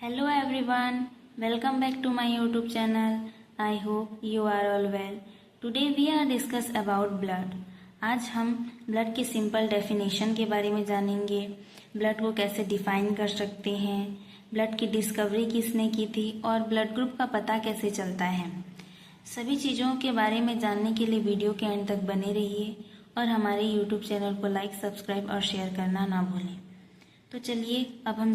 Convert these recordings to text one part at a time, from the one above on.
Hello everyone, welcome back to my YouTube channel. I hope you are all well. Today we are discuss about blood. आज हम blood की simple definition के बारे में जानेंगे, blood को कैसे डिफाइन कर सकते हैं, ब्लड की डिस्कवरी किसने की थी और ब्लड ग्रुप का पता कैसे चलता है। सभी चीज़ों के बारे में जानने के लिए वीडियो के अंत तक बने रहिए और हमारे YouTube चैनल को लाइक, सब्सक्राइब और शेयर करना ना भूलें। तो चलिए अब हम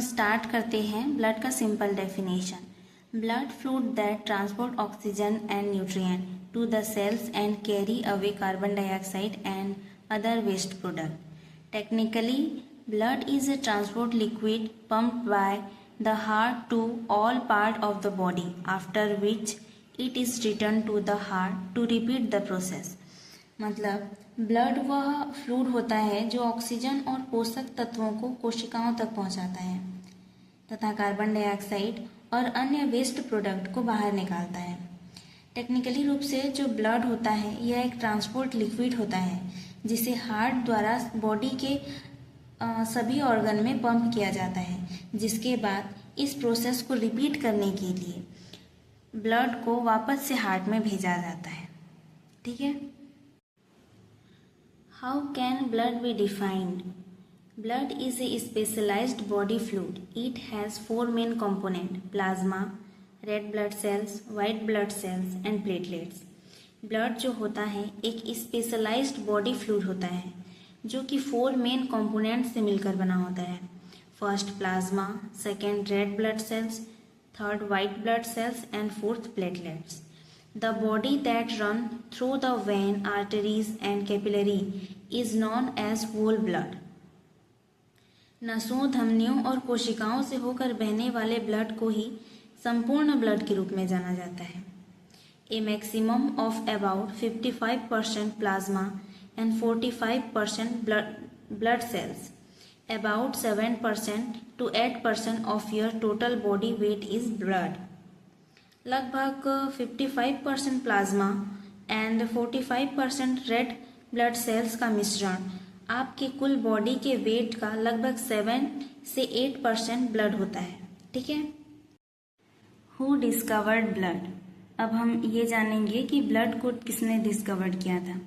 स्टार्ट करते हैं ब्लड का simple definition. Blood fluid that transport oxygen and nutrient to the cells and carry away carbon dioxide and other waste product. Technically blood is a transport liquid pumped by the heart to all part of the body, after which it is returned to the heart to repeat the process। मतलब blood वह fluid होता है जो oxygen और पोषक तत्वों को कोशिकाओं तक पहुंचाता है तथा कार्बन डाइऑक्साइड और अन्य वेस्ट प्रोडक्ट को बाहर निकालता है। टेक्निकली रूप से जो ब्लड होता है यह एक ट्रांसपोर्ट लिक्विड होता है जिसे हार्ट द्वारा बॉडी के सभी ऑर्गन में पंप किया जाता है, जिसके बाद इस प्रोसेस को रिपीट करने के लिए ब्लड को वापस से हार्ट में भेजा जाता है। ठीक है। How can blood be defined? Blood is a specialized body fluid. It has four main components: plasma, red blood cells, white blood cells and platelets. Blood जो होता है एक स्पेशलाइज्ड बॉडी फ्लूइड होता है जो कि 4 मेन कंपोनेंट से मिलकर बना होता है। First plasma, second red blood cells, third white blood cells and fourth platelets. The body that run through the vein, arteries and capillary is known as whole blood। नसों, धमनियों और कोशिकाओं से होकर बहने वाले ब्लड को ही संपूर्ण ब्लड के रूप में जाना जाता है। A maximum of about 55% plasma and 45% blood cells, about 7% to 8% of your total body weight is blood। लगभग 55% plasma and 45% red blood cells का मिश्रण आपके कुल बॉडी के वेट का लगभग 7 से 8% ब्लड होता है। ठीक है। Who discovered blood? अब हम ये जानेंगे कि ब्लड को किसने डिस्कवर किया था।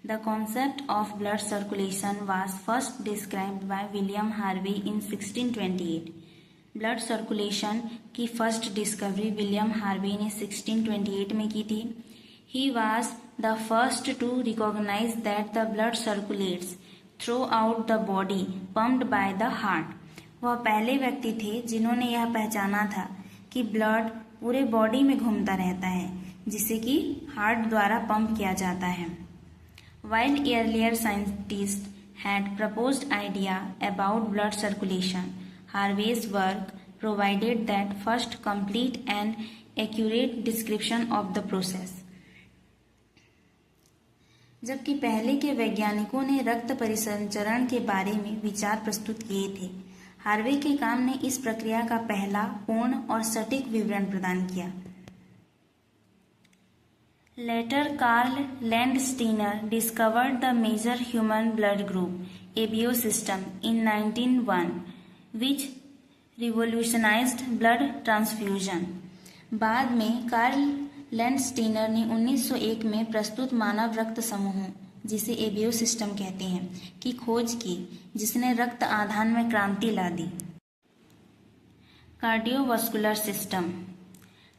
The concept of blood circulation was first described by William Harvey in 1628। Blood circulation की फर्स्ट डिस्कवरी विलियम हार्वे ने 1628 में की थी। He was the first to recognise that the blood circulates throughout the body pumped by the heart. वह पहले व्यक्ति थे जिन्होंने यह पहचाना था कि ब्लड पूरे बॉडी में घूमता रहता है जिसे कि हार्ट द्वारा पंप किया जाता है। While earlier scientist had proposed idea about blood circulation, Harvey's work provided that first complete and accurate description of the process। जबकि पहले के वैज्ञानिकों ने रक्त परिसंचरण के बारे में विचार प्रस्तुत किए थे, हार्वे के काम ने इस प्रक्रिया का पहला पूर्ण और सटीक विवरण प्रदान किया। Later, Carl Landsteiner discovered the major human blood group, ABO system, in 1901, which revolutionized blood transfusion। बाद में कार्ल लैंडस्टीनर ने 1901 में प्रस्तुत मानव रक्त समूहों, जिसे एबीओ सिस्टम कहते हैं, की खोज की, जिसने रक्त आदान में क्रांति ला दी। Cardiovascular system.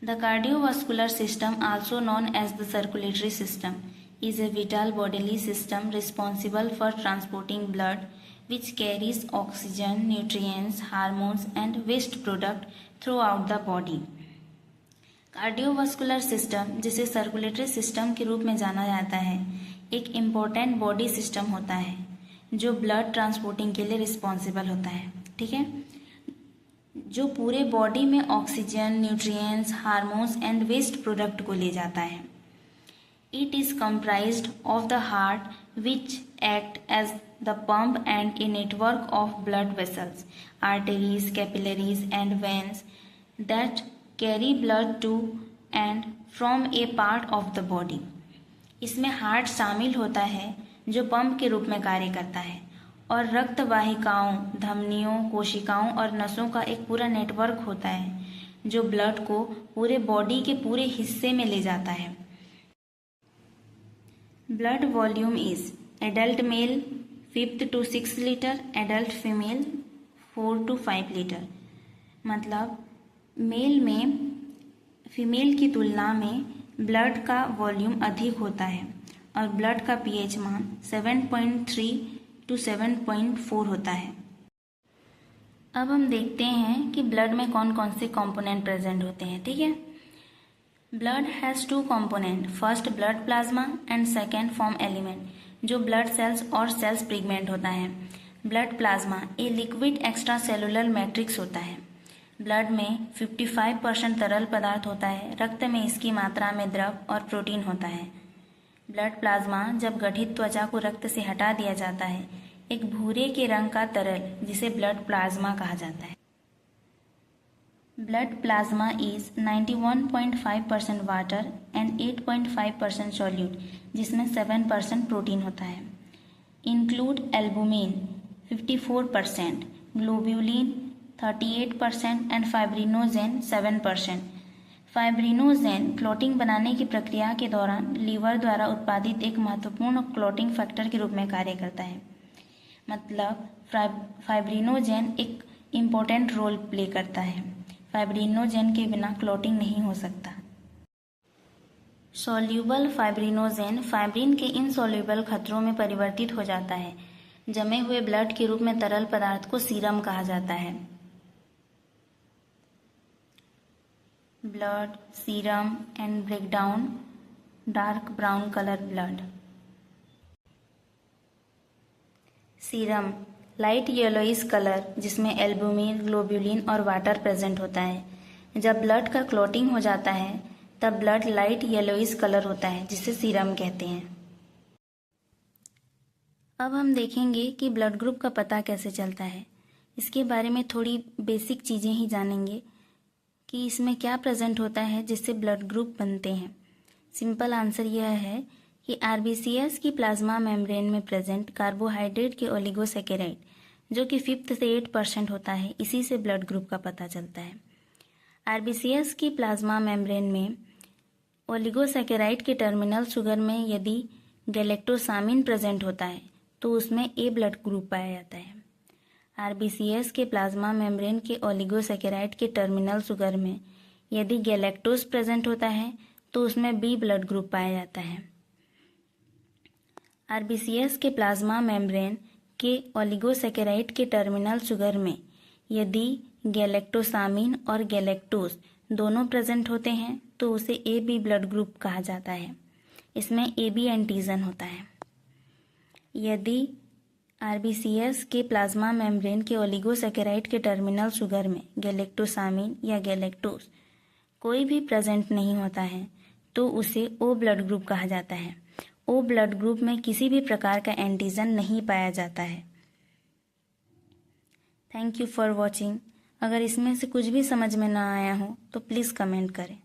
The cardiovascular system, also known as the circulatory system, is a vital bodily system responsible for transporting blood which carries oxygen, nutrients, hormones and waste product throughout the body। Cardiovascular system, जिसे circulatory system के रूप में जाना जाता है, एक important body system होता है जो ब्लड ट्रांसपोर्टिंग के लिए रिस्पॉन्सिबल होता है। ठीक है। जो पूरे बॉडी में oxygen, nutrients, hormones and waste product को ले जाता है। It is comprised of the heart, which act as the pump, and a network of blood vessels, arteries, capillaries and veins that carry blood to and from a part of the body। इसमें heart शामिल होता है जो pump के रूप में कार्य करता है और रक्त वाहिकाओं, धमनियों, कोशिकाओं और नसों का एक पूरा नेटवर्क होता है जो ब्लड को पूरे बॉडी के पूरे हिस्से में ले जाता है। Blood volume is adult mail 5 to 6 litre, adult female 4 to 5 litre. मतलब मेल में फीमेल की तुलना में ब्लड का वॉल्यूम अधिक होता है और ब्लड का पीएच मान 7.3 to 7.4 होता है। अब हम देखते हैं कि ब्लड में कौन कौन से कंपोनेंट प्रेजेंट होते हैं। ठीक है, blood has 2 component, first blood plasma and second form element, जो ब्लड सेल्स और सेल्स पिगमेंट होता है। Blood plasma a liquid extra cellular matrix होता है। ब्लड में 55% तरल पदार्थ होता है, रक्त में इसकी मात्रा में द्रव और प्रोटीन होता है। ब्लड प्लाज्मा जब गठित त्वचा को रक्त से हटा दिया जाता है, एक भूरे के रंग का तरल जिसे ब्लड प्लाज्मा कहा जाता है। Blood plasma is 91.5% water and 8.5% solute, जिसमें 7% प्रोटीन होता है। Include albumin 54%, globulin 38% and fibrinogen 7%। Fibrinogen clotting बनाने की प्रक्रिया के दौरान लीवर द्वारा उत्पादित एक महत्वपूर्ण क्लॉटिंग फैक्टर के रूप में कार्य करता है। मतलब फाइब्रिनोजेन एक इम्पोर्टेंट रोल प्ले करता है। फाइब्रिनोजेन के बिना क्लॉटिंग नहीं हो सकता। सॉल्यूबल फाइब्रिनोजेन फाइब्रिन के इनसॉल्यूबल खतरों में परिवर्तित हो जाता है। जमे हुए ब्लड के रूप में तरल पदार्थ को सीरम कहा जाता है। Blood, serum and breakdown, dark brown colour blood. Serum light yellowish colour, जिसमें एल्बुमिन, ग्लोब्यूलिन और वाटर प्रेजेंट होता है। जब ब्लड का क्लॉटिंग हो जाता है तब ब्लड लाइट येलोइश कलर होता है, जिसे सीरम कहते हैं। अब हम देखेंगे कि ब्लड ग्रुप का पता कैसे चलता है। इसके बारे में थोड़ी बेसिक चीज़ें ही जानेंगे कि इसमें क्या प्रेजेंट होता है जिससे ब्लड ग्रुप बनते हैं। सिंपल आंसर यह है कि आरबीसीएस की प्लाज्मा मेम्ब्रेन में प्रेजेंट कार्बोहाइड्रेट के ओलिगोसैकेराइड, जो कि 5 से 8% होता है, इसी से ब्लड ग्रुप का पता चलता है। आरबीसीएस की प्लाज्मा मेम्ब्रेन में ओलिगोसैकेराइड के टर्मिनल शुगर में यदि गैलेक्टोसामिन प्रेजेंट होता है तो उसमें ए ब्लड ग्रुप पाया जाता है। आरबीसीएस के प्लाज्मा मेम्ब्रेन के ओलिगोसैकेराइड के टर्मिनल शुगर में यदि गैलेक्टोज प्रेजेंट होता है तो उसमें बी ब्लड ग्रुप पाया जाता है। आरबीसीएस के प्लाज्मा मेम्ब्रेन के ओलिगोसैकेराइड के टर्मिनल शुगर में यदि गैलेक्टोसामिन और गैलेक्टोज दोनों प्रेजेंट होते हैं तो उसे ए बी ब्लड ग्रुप कहा जाता है। इसमें ए बी एंटीजन होता है। यदि आरबीसीएस के प्लाज्मा मेम्ब्रेन के ओलिगोसैकेराइड के टर्मिनल शुगर में गैलेक्टोसामिन या गैलेक्टोज कोई भी प्रेजेंट नहीं होता है तो उसे ओ ब्लड ग्रुप कहा जाता है। ओ ब्लड ग्रुप में किसी भी प्रकार का एंटीजन नहीं पाया जाता है। Thank you for watching. अगर इसमें से कुछ भी समझ में ना आया हो तो प्लीज़ कमेंट करें।